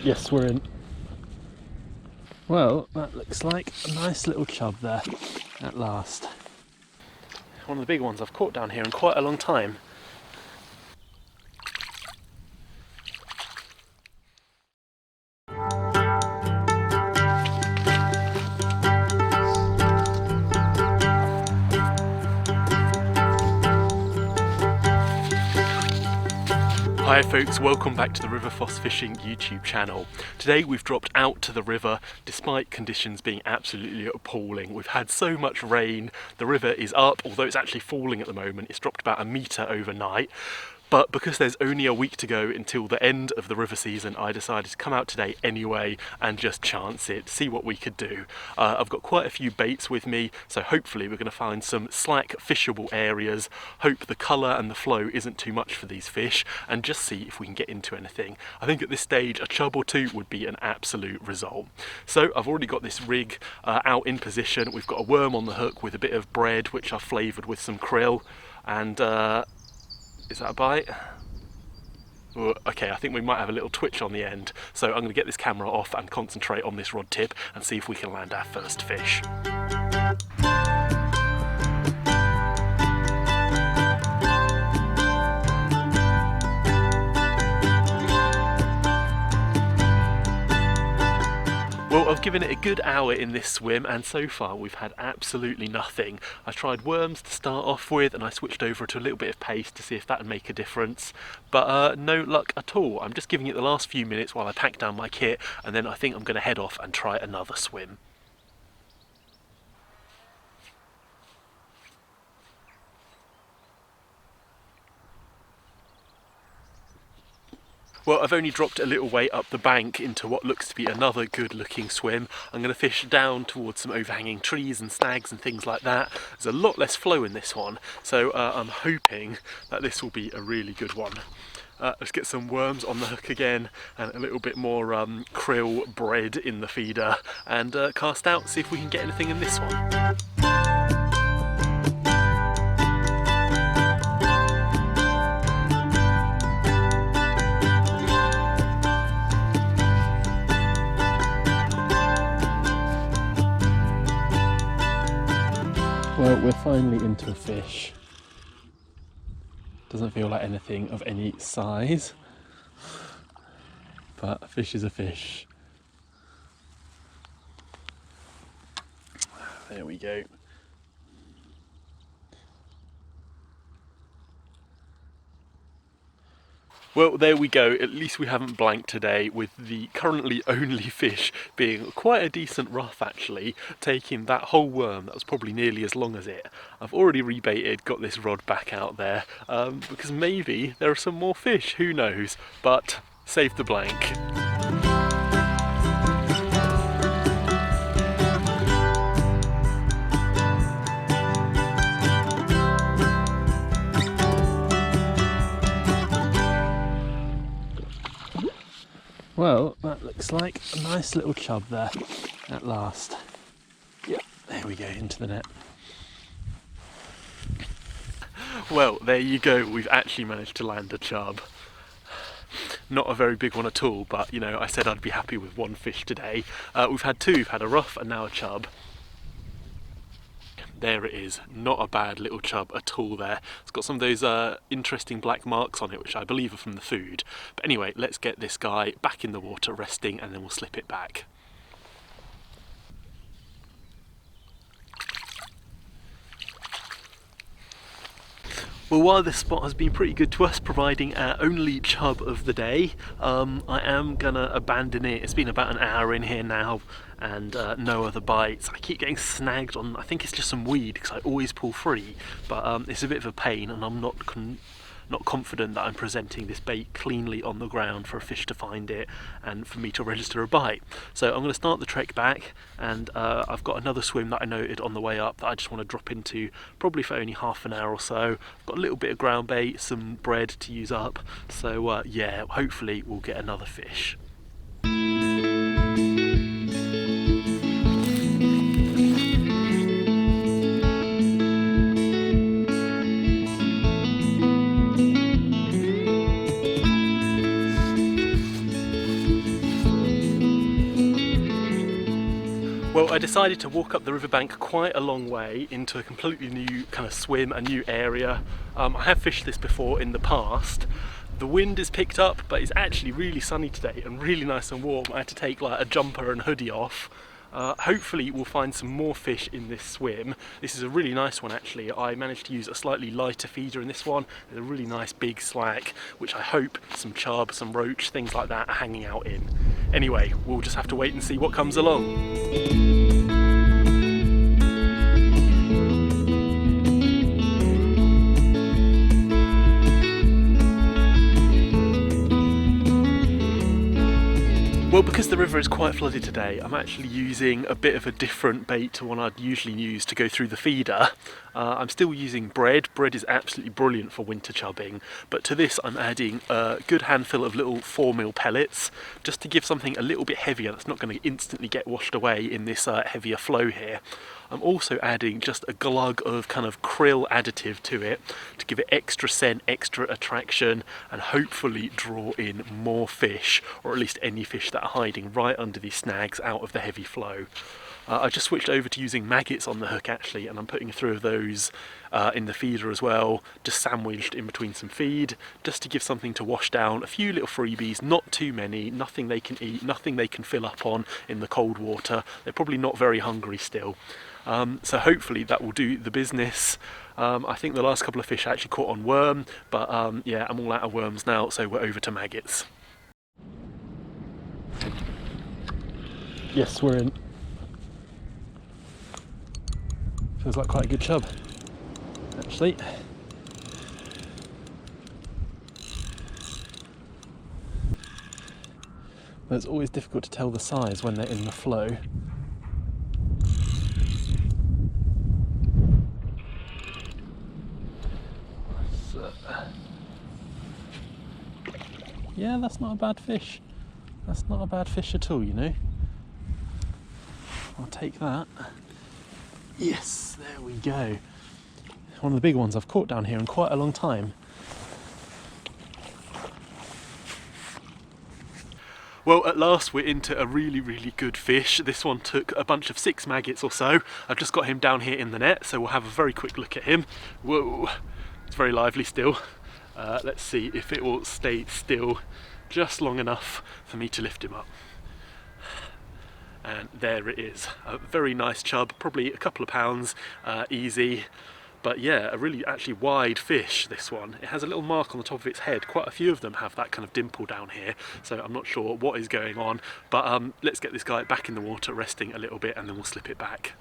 Yes, we're in. Well, that looks like a nice little chub there, at last. One of the big ones I've caught down here in quite a long time. Hi folks, welcome back to the River Foss Fishing YouTube channel. Today we've dropped out to the river despite conditions being absolutely appalling. We've had so much rain, the river is up, although it's actually falling at the moment. It's dropped about 1 metre overnight. But because there's only a week to go until the end of the river season, I decided to come out today anyway and just chance it, see what we could do. I've got quite a few baits with me, so hopefully we're going to find some slack fishable areas, hope the colour and the flow isn't too much for these fish, and just see if we can get into anything. I think at this stage a chub or two would be an absolute result. So I've already got this rig out in position. We've got a worm on the hook with a bit of bread which I've flavoured with some krill, and is that a bite? Ooh, okay, I think we might have a little twitch on the end, so I'm going to get this camera off and concentrate on this rod tip and see if we can land our first fish. Well, I've given it a good hour in this swim and so far we've had absolutely nothing. I tried worms to start off with and I switched over to a little bit of paste to see if that would make a difference, but no luck at all. I'm just giving it the last few minutes while I pack down my kit, and then I think I'm going to head off and try another swim. Well, I've only dropped a little way up the bank into what looks to be another good looking swim. I'm going to fish down towards some overhanging trees and snags and things like that. There's a lot less flow in this one, so I'm hoping that this will be a really good one. Let's get some worms on the hook again and a little bit more krill bread in the feeder, and cast out, see if we can get anything in this one. Well, we're finally into a fish. Doesn't feel like anything of any size, but a fish is a fish. There we go. Well, there we go. At least we haven't blanked today, with the currently only fish being quite a decent rough actually, taking that whole worm that was probably nearly as long as it. I've already rebaited, got this rod back out there, because maybe there are some more fish, who knows, but save the blank. Well, that looks like a nice little chub there, at last. Yep, there we go, into the net. Well, there you go, we've actually managed to land a chub. Not a very big one at all, but you know, I said I'd be happy with one fish today. We've had two, we've had a rough and now a chub. There it is, not a bad little chub at all there. It's got some of those interesting black marks on it, which I believe are from the food. But anyway, let's get this guy back in the water resting and then we'll slip it back. Well, while this spot has been pretty good to us, providing our only chub of the day, I am gonna abandon it. It's been about an hour in here now and no other bites. I keep getting snagged on, I think it's just some weed because I always pull free, but it's a bit of a pain and I'm not confident that I'm presenting this bait cleanly on the ground for a fish to find it and for me to register a bite. So I'm going to start the trek back, and I've got another swim that I noted on the way up that I just want to drop into, probably for only half an hour or so. I've got a little bit of ground bait, some bread to use up, so yeah, hopefully we'll get another fish. Well, I decided to walk up the riverbank quite a long way into a completely new kind of swim, a new area. I have fished this before in the past. The wind is picked up, but it's actually really sunny today and really nice and warm. I had to take like a jumper and hoodie off. Hopefully we'll find some more fish in this swim. This is a really nice one actually. I managed to use a slightly lighter feeder in this one. There's a really nice big slack, which I hope some chub, some roach, things like that are hanging out in. Anyway, we'll just have to wait and see what comes along. Well, because the river is quite flooded today, I'm actually using a bit of a different bait to one I'd usually use to go through the feeder. I'm still using bread. Bread is absolutely brilliant for winter chubbing, but to this I'm adding a good handful of little 4mm pellets, just to give something a little bit heavier that's not going to instantly get washed away in this heavier flow here. I'm also adding just a glug of kind of krill additive to it to give it extra scent, extra attraction, and hopefully draw in more fish, or at least any fish that are hiding right under these snags out of the heavy flow. I just switched over to using maggots on the hook actually, and I'm putting 3 of those in the feeder as well, just sandwiched in between some feed, just to give something to wash down, a few little freebies, not too many, nothing they can eat, nothing they can fill up on in the cold water. They're probably not very hungry still. So hopefully that will do the business. I think the last couple of fish actually caught on worm, but yeah, I'm all out of worms now, so we're over to maggots. Yes, we're in. Feels like quite a good chub, actually. But it's always difficult to tell the size when they're in the flow. Yeah, that's not a bad fish. That's not a bad fish at all, you know. I'll take that. Yes, there we go. One of the big ones I've caught down here in quite a long time. Well, at last we're into a really, really good fish. This one took a bunch of 6 maggots or so. I've just got him down here in the net, so we'll have a very quick look at him. Whoa, it's very lively still. Let's see if it will stay still just long enough for me to lift him up. And there it is, a very nice chub, probably a couple of pounds, easy. But yeah, a really actually wide fish, this one. It has a little mark on the top of its head. Quite a few of them have that kind of dimple down here, so I'm not sure what is going on. But let's get this guy back in the water, resting a little bit, and then we'll slip it back.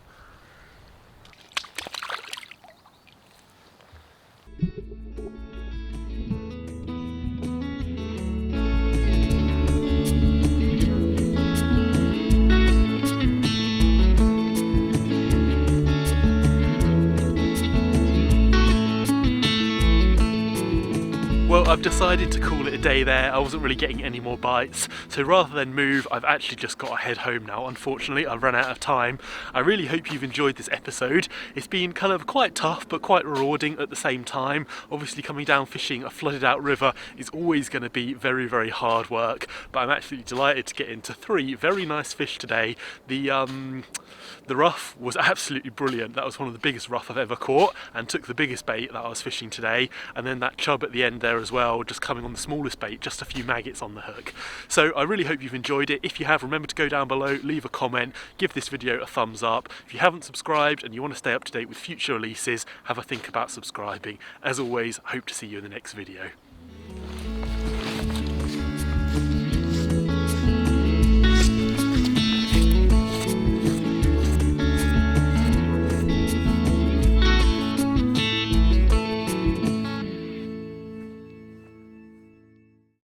Well, I've decided to call it a day there. I wasn't really getting any more bites, so rather than move, I've actually just got to head home now. Unfortunately, I've run out of time. I really hope you've enjoyed this episode. It's been kind of quite tough, but quite rewarding at the same time. Obviously, coming down fishing a flooded out river is always going to be very, very hard work, but I'm actually delighted to get into 3 very nice fish today. The ruff was absolutely brilliant. That was one of the biggest ruff I've ever caught, and took the biggest bait that I was fishing today. And then that chub at the end there as well, just coming on the smallest bait, just a few maggots on the hook. So I really hope you've enjoyed it. If you have, remember to go down below, leave a comment, give this video a thumbs up. If you haven't subscribed and you want to stay up to date with future releases, have a think about subscribing. As always, hope to see you in the next video.